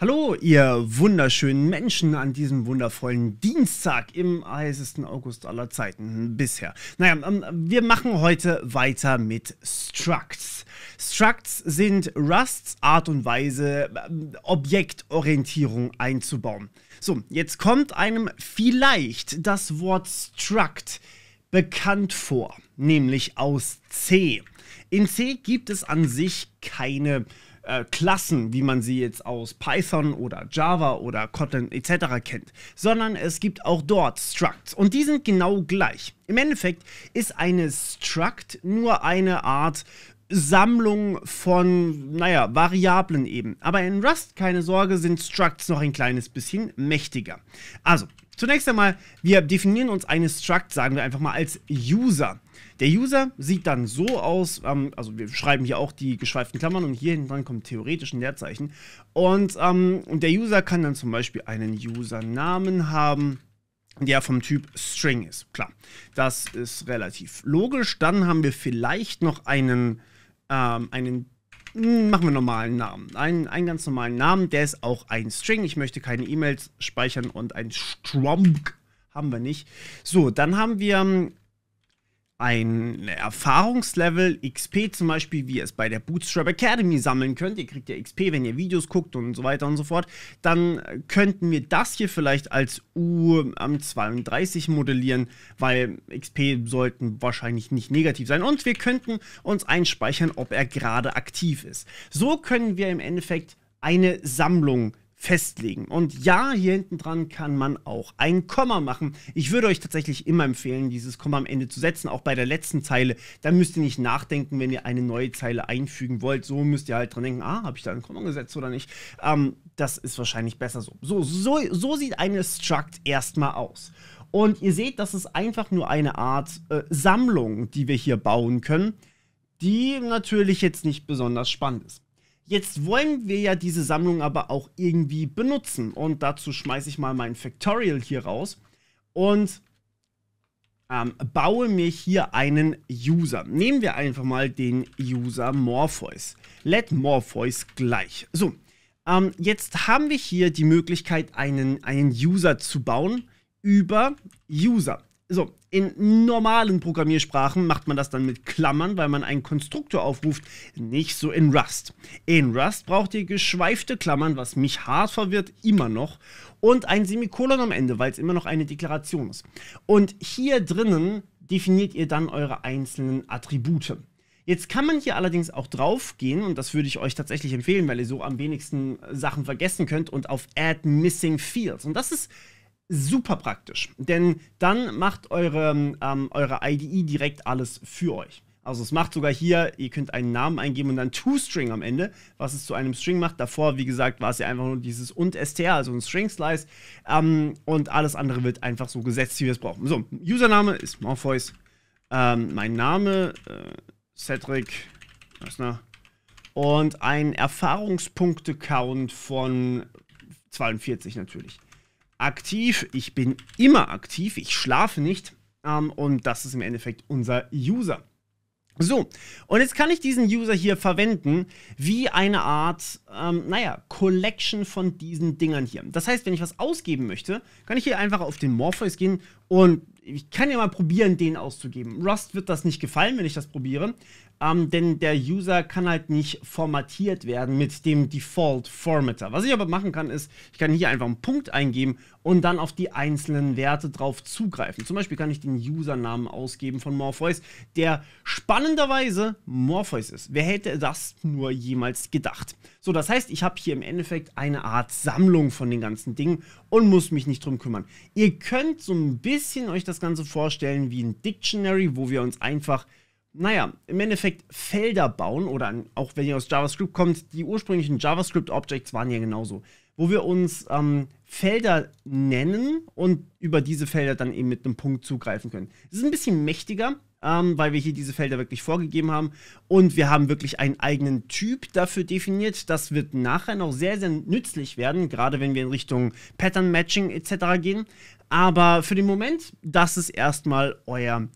Hallo, ihr wunderschönen Menschen an diesem wundervollen Dienstag im heißesten August aller Zeiten bisher. Naja, wir machen heute weiter mit Structs. Structs sind Rusts Art und Weise, Objektorientierung einzubauen. So, jetzt kommt einem vielleicht das Wort Struct bekannt vor, nämlich aus C. In C gibt es an sich keine Klassen, wie man sie jetzt aus Python oder Java oder Kotlin etc. kennt, sondern es gibt auch dort Structs und die sind genau gleich. Im Endeffekt ist eine Struct nur eine Art Sammlung von, naja, Variablen eben. Aber in Rust, keine Sorge, sind Structs noch ein kleines bisschen mächtiger. Also, zunächst einmal, wir definieren uns eine Struct, sagen wir einfach mal, als User. Der User sieht dann so aus, also wir schreiben hier auch die geschweiften Klammern und hier hinten dran kommt theoretisch ein Leerzeichen. Und der User kann dann zum Beispiel einen Usernamen haben, der vom Typ String ist. Klar, das ist relativ logisch. Dann haben wir vielleicht noch machen wir normalen Namen. Einen ganz normalen Namen, der ist auch ein String. Ich möchte keine E-Mails speichern und ein String haben wir nicht. So, dann haben wir ein Erfahrungslevel, XP zum Beispiel, wie ihr es bei der Bootstrap Academy sammeln könnt. Ihr kriegt ja XP, wenn ihr Videos guckt und so weiter und so fort. Dann könnten wir das hier vielleicht als U32 modellieren, weil XP sollten wahrscheinlich nicht negativ sein. Und wir könnten uns einspeichern, ob er gerade aktiv ist. So können wir im Endeffekt eine Sammlung festlegen. Und ja, hier hinten dran kann man auch ein Komma machen. Ich würde euch tatsächlich immer empfehlen, dieses Komma am Ende zu setzen, auch bei der letzten Zeile. Da müsst ihr nicht nachdenken, wenn ihr eine neue Zeile einfügen wollt. So müsst ihr halt dran denken, habe ich da ein Komma gesetzt oder nicht? Das ist wahrscheinlich besser so. So sieht eine Struct erstmal aus. Und ihr seht, das ist einfach nur eine Art Sammlung, die wir hier bauen können, die natürlich jetzt nicht besonders spannend ist. Jetzt wollen wir ja diese Sammlung aber auch irgendwie benutzen und dazu schmeiße ich mal mein Factorial hier raus und baue mir hier einen User. Nehmen wir einfach mal den User Morpheus. Let Morpheus gleich. So, jetzt haben wir hier die Möglichkeit, einen User zu bauen über User. So, in normalen Programmiersprachen macht man das dann mit Klammern, weil man einen Konstruktor aufruft, nicht so in Rust. In Rust braucht ihr geschweifte Klammern, was mich hart verwirrt, immer noch, und ein Semikolon am Ende, weil es immer noch eine Deklaration ist. Und hier drinnen definiert ihr dann eure einzelnen Attribute. Jetzt kann man hier allerdings auch drauf gehen, und das würde ich euch tatsächlich empfehlen, weil ihr so am wenigsten Sachen vergessen könnt, und auf Add Missing Fields. Und das ist super praktisch, denn dann macht eure IDE direkt alles für euch. Also es macht sogar hier, ihr könnt einen Namen eingeben und dann toString am Ende, was es zu einem String macht. Davor, wie gesagt, war es ja einfach nur dieses und str, also ein String Slice, und alles andere wird einfach so gesetzt, wie wir es brauchen. So, Username ist Morpheus, mein Name, Cedric, und ein Erfahrungspunkte-Count von 42 natürlich. Aktiv, ich bin immer aktiv, ich schlafe nicht, und das ist im Endeffekt unser User. So, und jetzt kann ich diesen User hier verwenden wie eine Art, naja, Collection von diesen Dingern hier. Das heißt, wenn ich was ausgeben möchte, kann ich hier einfach auf den Morpheus gehen und ich kann ja mal probieren, den auszugeben. Rust wird das nicht gefallen, wenn ich das probiere, denn der User kann halt nicht formatiert werden mit dem Default Formatter. Was ich aber machen kann, ist, ich kann hier einfach einen Punkt eingeben und dann auf die einzelnen Werte drauf zugreifen. Zum Beispiel kann ich den Usernamen ausgeben von Morpheus, der spannenderweise Morpheus ist. Wer hätte das nur jemals gedacht? So, das heißt, ich habe hier im Endeffekt eine Art Sammlung von den ganzen Dingen und muss mich nicht drum kümmern. Ihr könnt so ein bisschen euch das Ganze vorstellen wie ein Dictionary, wo wir uns einfach, naja, im Endeffekt Felder bauen, oder auch wenn ihr aus JavaScript kommt, die ursprünglichen JavaScript-Objects waren ja genauso, wo wir uns Felder nennen und über diese Felder dann eben mit einem Punkt zugreifen können. Das ist ein bisschen mächtiger, weil wir hier diese Felder wirklich vorgegeben haben und wir haben wirklich einen eigenen Typ dafür definiert. Das wird nachher noch sehr, sehr nützlich werden, gerade wenn wir in Richtung Pattern Matching etc. gehen. Aber für den Moment, das ist erstmal euer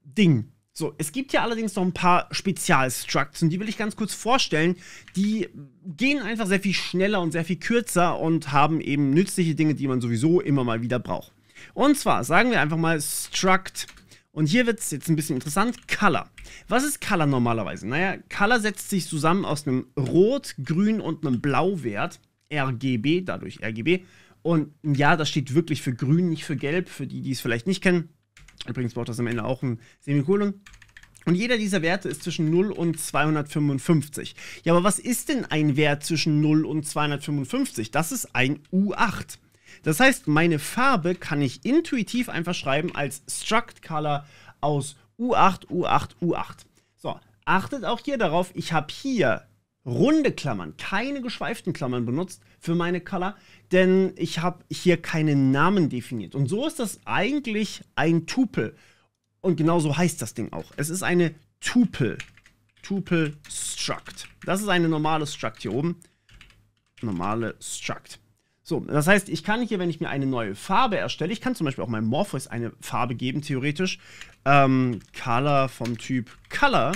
Ding. So, es gibt hier allerdings noch ein paar Spezialstructs und die will ich ganz kurz vorstellen. Die gehen einfach sehr viel schneller und sehr viel kürzer und haben eben nützliche Dinge, die man sowieso immer mal wieder braucht. Und zwar sagen wir einfach mal Struct. Und hier wird es jetzt ein bisschen interessant. Color. Was ist Color normalerweise? Naja, Color setzt sich zusammen aus einem Rot, Grün und einem Blauwert. RGB, dadurch RGB. Und ja, das steht wirklich für Grün, nicht für Gelb, für die, die es vielleicht nicht kennen. Übrigens braucht das am Ende auch ein Semikolon. Und jeder dieser Werte ist zwischen 0 und 255. Ja, aber was ist denn ein Wert zwischen 0 und 255? Das ist ein U8. Das heißt, meine Farbe kann ich intuitiv einfach schreiben als Struct Color aus U8, U8, U8. So, achtet auch hier darauf, ich habe hier runde Klammern, keine geschweiften Klammern benutzt für meine Color, denn ich habe hier keinen Namen definiert. Und so ist das eigentlich ein Tuple. Und genau so heißt das Ding auch. Es ist eine Tuple. Tuple Struct. Das ist eine normale Struct hier oben. Normale Struct. So, das heißt, ich kann hier, wenn ich mir eine neue Farbe erstelle, ich kann zum Beispiel auch meinem Morpheus eine Farbe geben, theoretisch. Color vom Typ Color.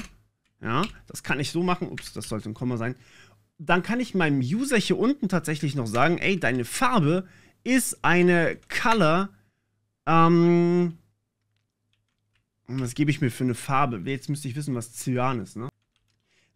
Ja, das kann ich so machen. Ups, das sollte ein Komma sein. Dann kann ich meinem User hier unten tatsächlich noch sagen, ey, deine Farbe ist eine Color, was gebe ich mir für eine Farbe? Jetzt müsste ich wissen, was Cyan ist, ne?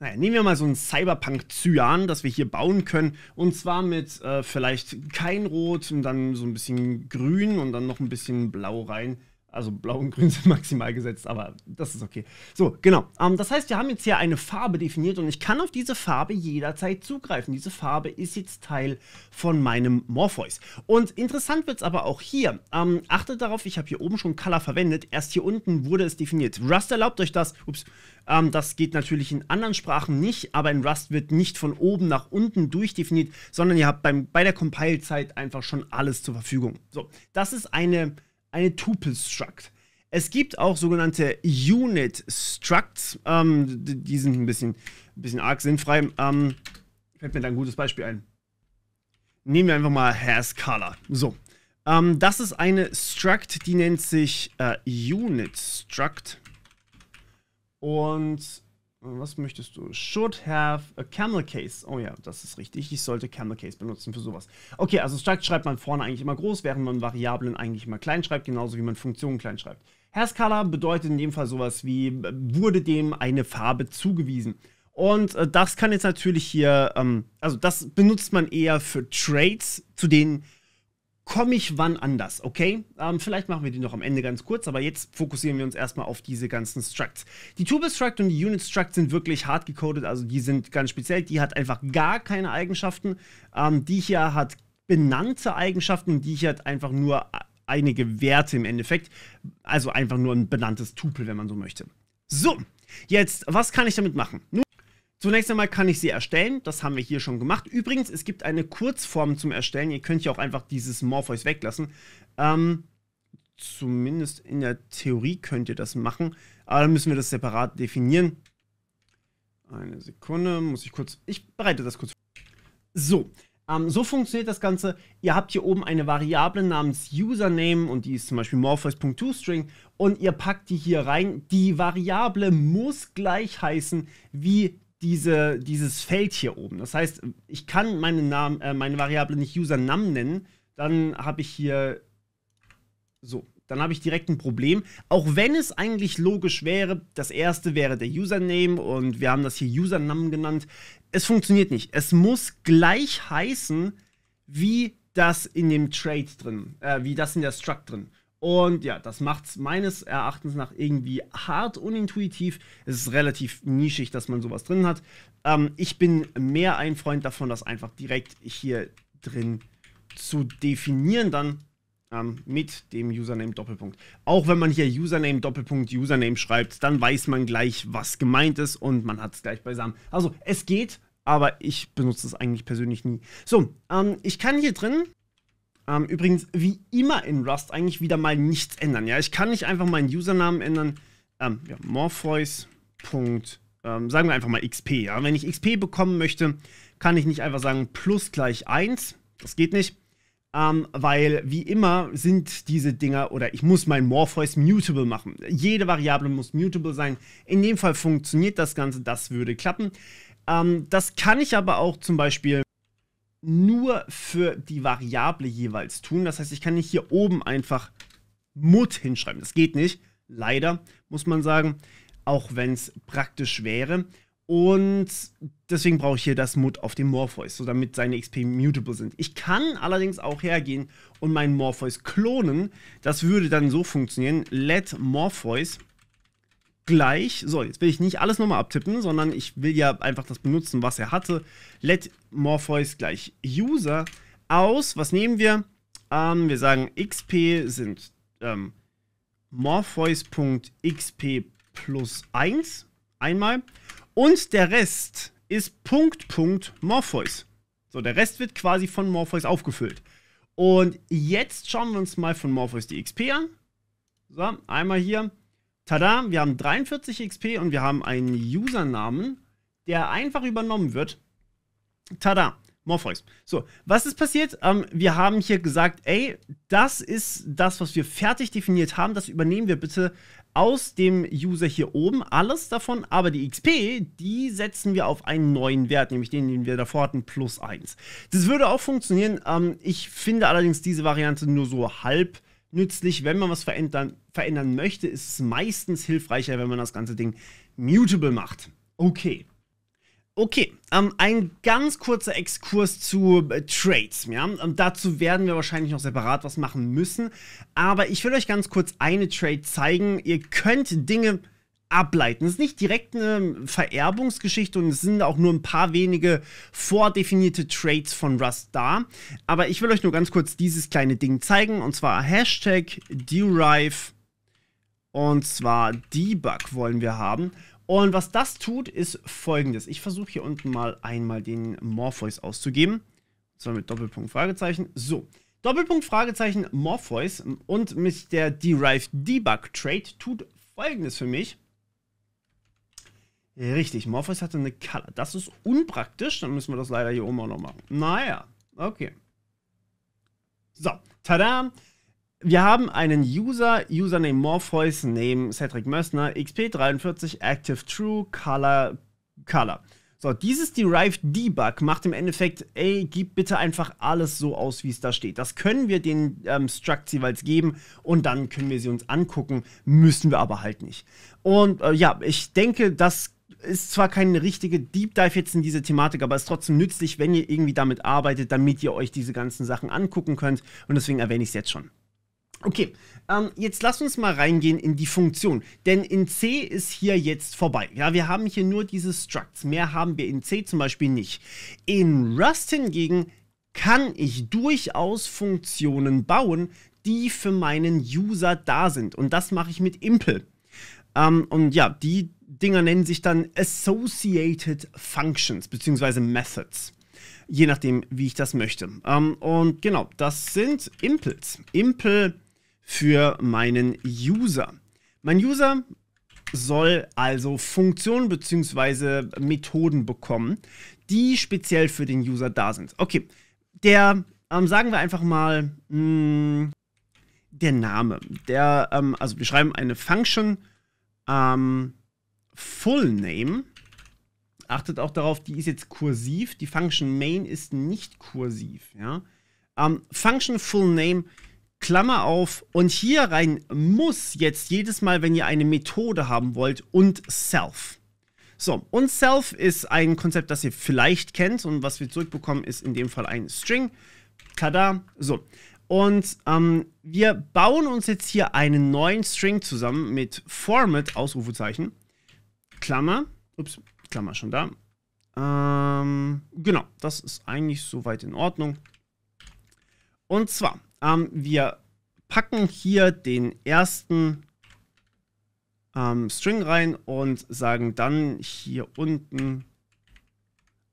Naja, nehmen wir mal so ein Cyberpunk-Cyan, das wir hier bauen können. Und zwar mit vielleicht kein Rot und dann so ein bisschen Grün und dann noch ein bisschen Blau rein. Also Blau und Grün sind maximal gesetzt, aber das ist okay. So, genau. Das heißt, wir haben jetzt hier eine Farbe definiert und ich kann auf diese Farbe jederzeit zugreifen. Diese Farbe ist jetzt Teil von meinem Morpheus. Und interessant wird es aber auch hier. Achtet darauf, ich habe hier oben schon Color verwendet. Erst hier unten wurde es definiert. Rust erlaubt euch das. Ups. Das geht natürlich in anderen Sprachen nicht, aber in Rust wird nicht von oben nach unten durchdefiniert, sondern ihr habt bei der Compile-Zeit einfach schon alles zur Verfügung. So, das ist eine Tuple-Struct. Es gibt auch sogenannte Unit-Structs. Die sind ein bisschen arg sinnfrei. Fällt mir da ein gutes Beispiel ein. Nehmen wir einfach mal hasColor. So. Das ist eine Struct, die nennt sich Unit-Struct. Und was möchtest du? Should have a camel case. Oh ja, das ist richtig. Ich sollte camel case benutzen für sowas. Okay, also Struct schreibt man vorne eigentlich immer groß, während man Variablen eigentlich immer klein schreibt, genauso wie man Funktionen klein schreibt. hasColor bedeutet in dem Fall sowas wie, wurde dem eine Farbe zugewiesen. Und das kann jetzt natürlich hier, also das benutzt man eher für Traits, zu denen komme ich wann anders, okay? Vielleicht machen wir die noch am Ende ganz kurz, aber jetzt fokussieren wir uns erstmal auf diese ganzen Structs. Die Tuple-Struct und die Unit-Struct sind wirklich hart gecodet, also die sind ganz speziell. Die hat einfach gar keine Eigenschaften. Die hier hat benannte Eigenschaften, die hier hat einfach nur einige Werte im Endeffekt. Also einfach nur ein benanntes Tuple, wenn man so möchte. So, jetzt, was kann ich damit machen? Nun, zunächst einmal kann ich sie erstellen, das haben wir hier schon gemacht. Übrigens, es gibt eine Kurzform zum Erstellen, ihr könnt ja auch einfach dieses Morpheus weglassen. Zumindest in der Theorie könnt ihr das machen, aber dann müssen wir das separat definieren. Eine Sekunde, ich bereite das kurz vor. So, so funktioniert das Ganze. Ihr habt hier oben eine Variable namens Username und die ist zum Beispiel Morpheus.toString und ihr packt die hier rein. Die Variable muss gleich heißen wie dieses Feld hier oben. Das heißt, ich kann meine Variable nicht UserNum nennen, dann habe ich hier so, dann habe ich direkt ein Problem. Auch wenn es eigentlich logisch wäre, das erste wäre der Username und wir haben das hier UserNum genannt. Es funktioniert nicht. Es muss gleich heißen, wie das in dem Trait drin, wie das in der Struct drin. Und ja, das macht es meines Erachtens nach irgendwie hart unintuitiv. Es ist relativ nischig, dass man sowas drin hat. Ich bin mehr ein Freund davon, das einfach direkt hier drin zu definieren dann mit dem Username Doppelpunkt. Auch wenn man hier Username Doppelpunkt Username schreibt, dann weiß man gleich, was gemeint ist und man hat es gleich beisammen. Also es geht, aber ich benutze es eigentlich persönlich nie. So, ich kann hier drin übrigens, wie immer in Rust, eigentlich wieder mal nichts ändern. Ja, ich kann nicht einfach meinen Usernamen ändern. Ja, Morpheus. Sagen wir einfach mal XP. Ja, wenn ich XP bekommen möchte, kann ich nicht einfach sagen plus gleich 1. Das geht nicht. weil wie immer sind diese Dinger, oder ich muss mein Morpheus mutable machen. Jede Variable muss mutable sein. In dem Fall funktioniert das Ganze, das würde klappen. Das kann ich aber auch zum Beispiel nur für die Variable jeweils tun. Das heißt, ich kann nicht hier oben einfach Mut hinschreiben. Das geht nicht. Leider, muss man sagen. Auch wenn es praktisch wäre. Und deswegen brauche ich hier das Mut auf dem Morpheus, so damit seine XP mutable sind. Ich kann allerdings auch hergehen und meinen Morpheus klonen. Das würde dann so funktionieren. Let Morpheus gleich, so, jetzt will ich nicht alles nochmal abtippen, sondern ich will ja einfach das benutzen, was er hatte. Let Morpheus gleich User aus, was nehmen wir? Wir sagen XP sind Morpheus.xp plus 1, einmal. Und der Rest ist Morpheus. So, der Rest wird quasi von Morpheus aufgefüllt. Und jetzt schauen wir uns mal von Morpheus die XP an. So, einmal hier. Tada, wir haben 43 XP und wir haben einen Usernamen, der einfach übernommen wird. Tada, Morpheus. So, was ist passiert? Wir haben hier gesagt, ey, das ist das, was wir fertig definiert haben. Das übernehmen wir bitte aus dem User hier oben. Alles davon, aber die XP, die setzen wir auf einen neuen Wert, nämlich den wir davor hatten, plus 1. Das würde auch funktionieren. Ich finde allerdings diese Variante nur so halb nützlich. Wenn man was verändern möchte, ist es meistens hilfreicher, wenn man das ganze Ding mutable macht. Okay. Okay, ein ganz kurzer Exkurs zu Trades. Ja? Dazu werden wir wahrscheinlich noch separat was machen müssen. Aber ich will euch ganz kurz eine Trade zeigen. Ihr könnt Dinge ableiten. Es ist nicht direkt eine Vererbungsgeschichte und es sind auch nur ein paar wenige vordefinierte Trades von Rust da. Aber ich will euch nur ganz kurz dieses kleine Ding zeigen. Und zwar Hashtag Derive. Und zwar Debug wollen wir haben. Und was das tut, ist Folgendes. Ich versuche hier unten mal einmal den Morpheus auszugeben. Und zwar mit Doppelpunkt, Fragezeichen. So, Doppelpunkt, Fragezeichen, Morpheus. Und mit der Derive Debug Trade tut Folgendes für mich. Richtig, Morpheus hatte eine Color. Das ist unpraktisch. Dann müssen wir das leider hier oben auch noch machen. Naja, okay. So, tada. Wir haben einen Username Morpheus, Name Cedric Mössner, XP 43, Active True, Color. So, dieses Derived Debug macht im Endeffekt, ey, gib bitte einfach alles so aus, wie es da steht. Das können wir den Structs jeweils geben und dann können wir sie uns angucken, müssen wir aber halt nicht. Und ja, ich denke, das ist zwar keine richtige Deep Dive jetzt in diese Thematik, aber es ist trotzdem nützlich, wenn ihr irgendwie damit arbeitet, damit ihr euch diese ganzen Sachen angucken könnt und deswegen erwähne ich es jetzt schon. Okay, jetzt lasst uns mal reingehen in die Funktion, denn in C ist hier jetzt vorbei. Ja, wir haben hier nur diese Structs, mehr haben wir in C zum Beispiel nicht. In Rust hingegen kann ich durchaus Funktionen bauen, die für meinen User da sind und das mache ich mit Impl. Und ja, die Dinger nennen sich dann Associated Functions bzw. Methods. Je nachdem, wie ich das möchte. Und genau, das sind Impls. Impl für meinen User. Mein User soll also Funktionen bzw. Methoden bekommen, die speziell für den User da sind. Okay, der, sagen wir einfach mal, der Name. Also wir schreiben eine Function, Full Name. Achtet auch darauf, die ist jetzt kursiv. Die Function Main ist nicht kursiv. Ja? Function Full Name, Klammer auf. Und hier rein muss jetzt jedes Mal, wenn ihr eine Methode haben wollt, und Self. So, und Self ist ein Konzept, das ihr vielleicht kennt. Und was wir zurückbekommen, ist in dem Fall ein String. Tada. So. Und wir bauen uns jetzt hier einen neuen String zusammen mit Format, Ausrufezeichen, Klammer, ups, Klammer schon da. Genau, das ist eigentlich soweit in Ordnung. Und zwar, wir packen hier den ersten String rein und sagen dann hier unten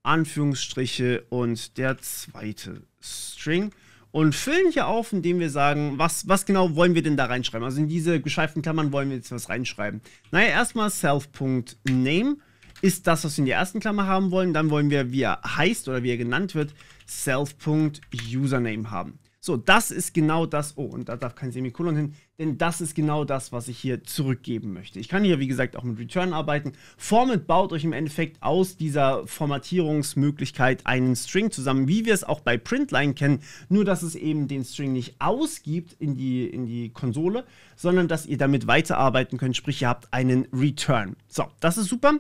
Anführungsstriche und der zweite String. Und füllen hier auf, indem wir sagen, was genau wollen wir denn da reinschreiben? Also in diese geschweiften Klammern wollen wir jetzt was reinschreiben. Naja, erstmal self.name ist das, was wir in der ersten Klammer haben wollen. Dann wollen wir, wie er heißt oder wie er genannt wird, self.username haben. So, das ist genau das. Oh, und da darf kein Semikolon hin, denn das ist genau das, was ich hier zurückgeben möchte. Ich kann hier, wie gesagt, auch mit Return arbeiten. Format baut euch im Endeffekt aus dieser Formatierungsmöglichkeit einen String zusammen, wie wir es auch bei Printline kennen, nur dass es eben den String nicht ausgibt in die Konsole, sondern dass ihr damit weiterarbeiten könnt, sprich, ihr habt einen Return. So, das ist super.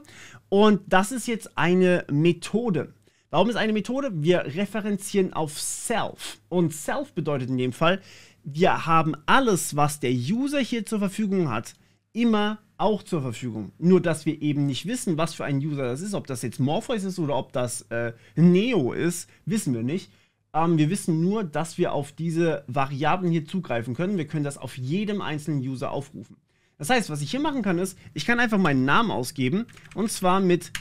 Und das ist jetzt eine Methode. Warum ist eine Methode? Wir referenzieren auf Self. Und Self bedeutet in dem Fall, wir haben alles, was der User hier zur Verfügung hat, immer auch zur Verfügung. Nur, dass wir eben nicht wissen, was für ein User das ist. Ob das jetzt Morpheus ist oder ob das Neo ist, wissen wir nicht. Wir wissen nur, dass wir auf diese Variablen hier zugreifen können. Wir können das auf jedem einzelnen User aufrufen. Das heißt, was ich hier machen kann, ist, ich kann einfach meinen Namen ausgeben, und zwar mit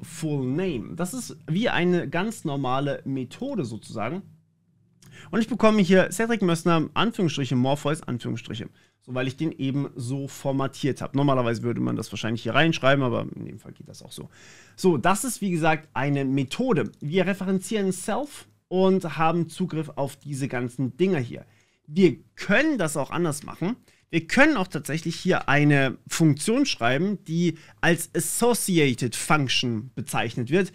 .fullname. Das ist wie eine ganz normale Methode sozusagen. Und ich bekomme hier Cedric Mössner, Anführungsstriche, Morpheus, Anführungsstriche. So, weil ich den eben so formatiert habe. Normalerweise würde man das wahrscheinlich hier reinschreiben, aber in dem Fall geht das auch so. So, das ist wie gesagt eine Methode. Wir referenzieren Self und haben Zugriff auf diese ganzen Dinger hier. Wir können das auch anders machen. Wir können auch tatsächlich hier eine Funktion schreiben, die als Associated Function bezeichnet wird.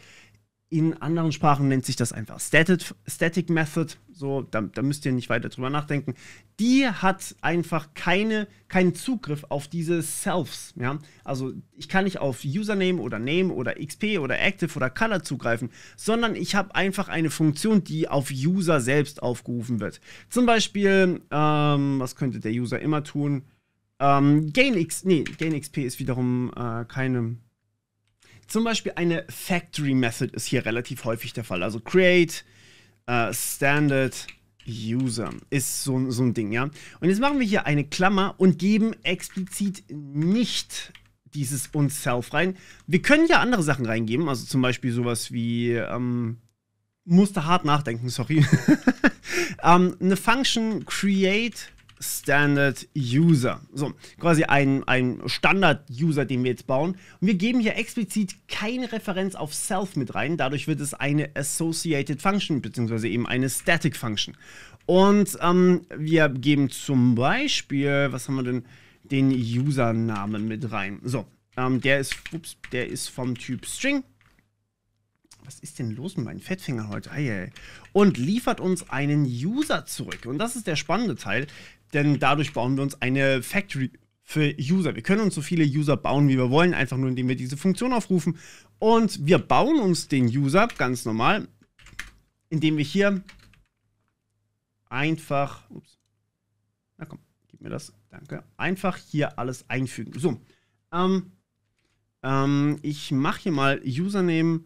In anderen Sprachen nennt sich das einfach Static Method. So, da müsst ihr nicht weiter drüber nachdenken. Die hat einfach keinen Zugriff auf diese Selves. Ja? Also ich kann nicht auf Username oder Name oder XP oder Active oder Color zugreifen, sondern ich habe einfach eine Funktion, die auf User selbst aufgerufen wird. Zum Beispiel, was könnte der User immer tun? Gain XP ist wiederum keine. Zum Beispiel eine Factory Method ist hier relativ häufig der Fall. Also Create Standard User ist so ein Ding, ja. Und jetzt machen wir hier eine Klammer und geben explizit nicht dieses unself rein. Wir können ja andere Sachen reingeben, also zum Beispiel sowas wie, musste hart nachdenken, sorry. Eine Function Create Standard User. So, quasi ein Standard-User, den wir jetzt bauen. Und wir geben hier explizit keine Referenz auf Self mit rein. Dadurch wird es eine Associated Function, beziehungsweise eben eine Static Function. Und wir geben zum Beispiel, was haben wir denn, den Usernamen mit rein. So, der ist vom Typ String. Was ist denn los mit meinen Fettfingern heute? Eieiei. Und liefert uns einen User zurück. Und das ist der spannende Teil, denn dadurch bauen wir uns eine Factory für User. Wir können uns so viele User bauen, wie wir wollen, einfach nur indem wir diese Funktion aufrufen. Und wir bauen uns den User ganz normal, indem wir hier einfach, na komm, gib mir das, danke, einfach hier alles einfügen. So, ich mache hier mal Username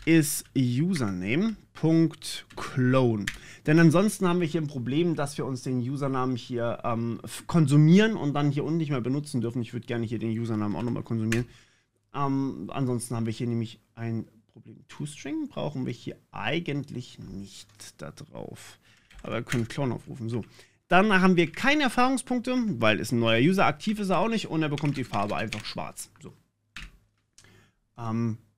ist Username.clone. Denn ansonsten haben wir hier ein Problem, dass wir uns den Usernamen hier konsumieren und dann hier unten nicht mehr benutzen dürfen. Ich würde gerne hier den Usernamen auch nochmal konsumieren. Ansonsten haben wir hier nämlich ein Problem. ToString brauchen wir hier eigentlich nicht da drauf. Aber wir können Clone aufrufen. So. Dann haben wir keine Erfahrungspunkte, weil es ein neuer User, aktiv ist er auch nicht und er bekommt die Farbe einfach schwarz. So.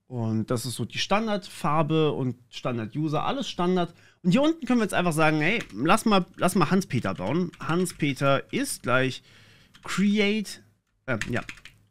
Und das ist so die Standardfarbe und Standard-User, alles Standard. Und hier unten können wir jetzt einfach sagen, hey, lass mal Hans-Peter bauen. Hans-Peter ist gleich Create,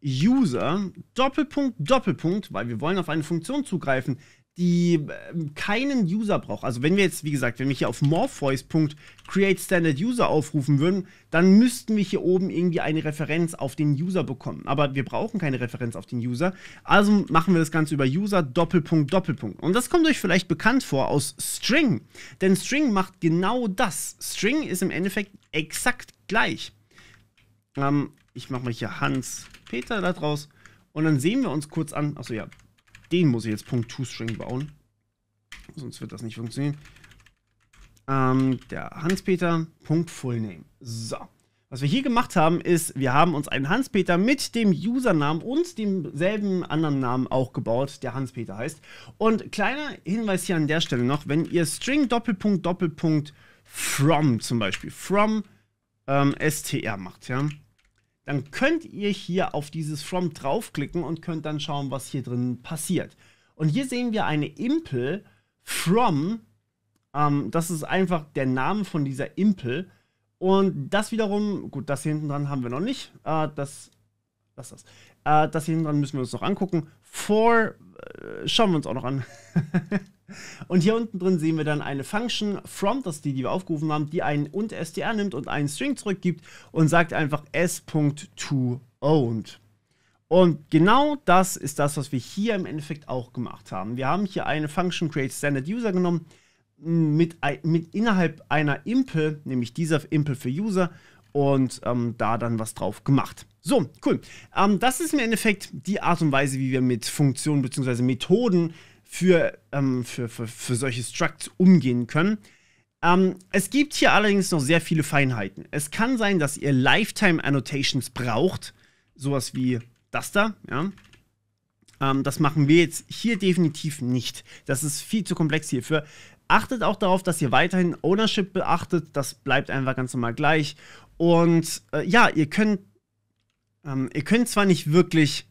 User, Doppelpunkt, Doppelpunkt, weil wir wollen auf eine Funktion zugreifen, die keinen User braucht. Also wenn wir jetzt, wie gesagt, wenn wir hier auf Morpheus.createStandardUser aufrufen würden, dann müssten wir hier oben irgendwie eine Referenz auf den User bekommen. Aber wir brauchen keine Referenz auf den User. Also machen wir das Ganze über User Doppelpunkt Doppelpunkt. Und das kommt euch vielleicht bekannt vor aus String. Denn String macht genau das. String ist im Endeffekt exakt gleich. Ich mache mal hier Hans-Peter da draus. Und dann sehen wir uns kurz an. Achso, ja. Den muss ich jetzt .toString bauen. Sonst wird das nicht funktionieren. Der Hans-Peter .fullname. So. Was wir hier gemacht haben, ist, wir haben uns einen Hans-Peter mit dem Usernamen und demselben anderen Namen auch gebaut, der Hans-Peter heißt. Und kleiner Hinweis hier an der Stelle noch, wenn ihr String Doppelpunkt Doppelpunkt from zum Beispiel, from str macht, ja, dann könnt ihr hier auf dieses from draufklicken und könnt dann schauen, was hier drin passiert. Und hier sehen wir eine Impl from Das ist einfach der Name von dieser Impel. Und das wiederum, gut, das hier hinten dran haben wir noch nicht. Das hier hinten dran müssen wir uns noch angucken. Schauen wir uns auch noch an. Und hier unten drin sehen wir dann eine Function from, das ist die wir aufgerufen haben, die einen und str nimmt und einen String zurückgibt und sagt einfach s.toOwned. Und genau das ist das, was wir hier im Endeffekt auch gemacht haben. Wir haben hier eine Function createStandardUser genommen, mit innerhalb einer Impel, nämlich dieser Impel für User, und da dann was drauf gemacht. So, cool. Das ist im Endeffekt die Art und Weise, wie wir mit Funktionen bzw. Methoden für solche Structs umgehen können. Es gibt hier allerdings noch sehr viele Feinheiten. Es kann sein, dass ihr Lifetime Annotations braucht, sowas wie das da, ja. Das machen wir jetzt hier definitiv nicht. Das ist viel zu komplex hierfür. Achtet auch darauf, dass ihr weiterhin Ownership beachtet. Das bleibt einfach ganz normal gleich. Und ja, ihr könnt zwar nicht wirklich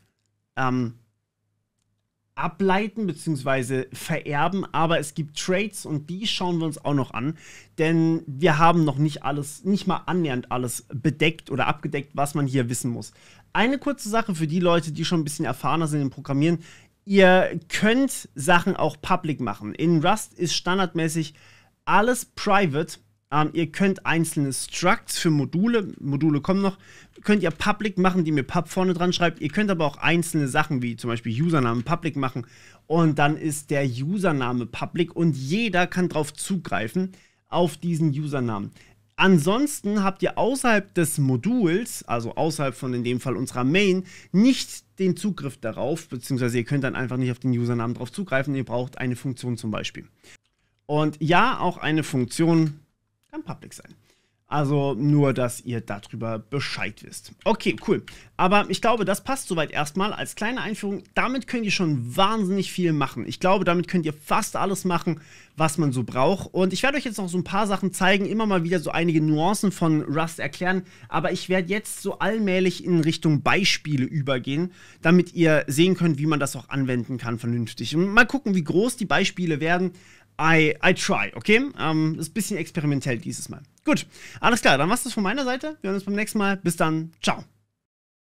ableiten bzw. vererben, aber es gibt Traits und die schauen wir uns auch noch an, denn wir haben noch nicht mal annähernd alles bedeckt oder abgedeckt, was man hier wissen muss. Eine kurze Sache für die Leute, die schon ein bisschen erfahrener sind im Programmieren: Ihr könnt Sachen auch public machen. In Rust ist standardmäßig alles private. Ihr könnt einzelne Structs für Module kommen noch, könnt ihr public machen, die mir pub vorne dran schreibt. Ihr könnt aber auch einzelne Sachen wie zum Beispiel Username public machen und dann ist der Username public und jeder kann drauf zugreifen auf diesen Usernamen. Ansonsten habt ihr außerhalb des Moduls, also außerhalb von in dem Fall unserer Main, nicht den Zugriff darauf, beziehungsweise ihr könnt dann einfach nicht auf den Usernamen drauf zugreifen. Ihr braucht eine Funktion zum Beispiel. Und ja, auch eine Funktion kann public sein. Also nur, dass ihr darüber Bescheid wisst. Okay, cool. Aber ich glaube, das passt soweit erstmal als kleine Einführung. Damit könnt ihr schon wahnsinnig viel machen. Ich glaube, damit könnt ihr fast alles machen, was man so braucht. Und ich werde euch jetzt noch so ein paar Sachen zeigen, immer mal wieder so einige Nuancen von Rust erklären. Aber ich werde jetzt so allmählich in Richtung Beispiele übergehen, damit ihr sehen könnt, wie man das auch anwenden kann vernünftig. Und mal gucken, wie groß die Beispiele werden. I try, okay? Ist ein bisschen experimentell dieses Mal. Gut, alles klar, dann war's das von meiner Seite. Wir hören uns beim nächsten Mal. Bis dann, ciao.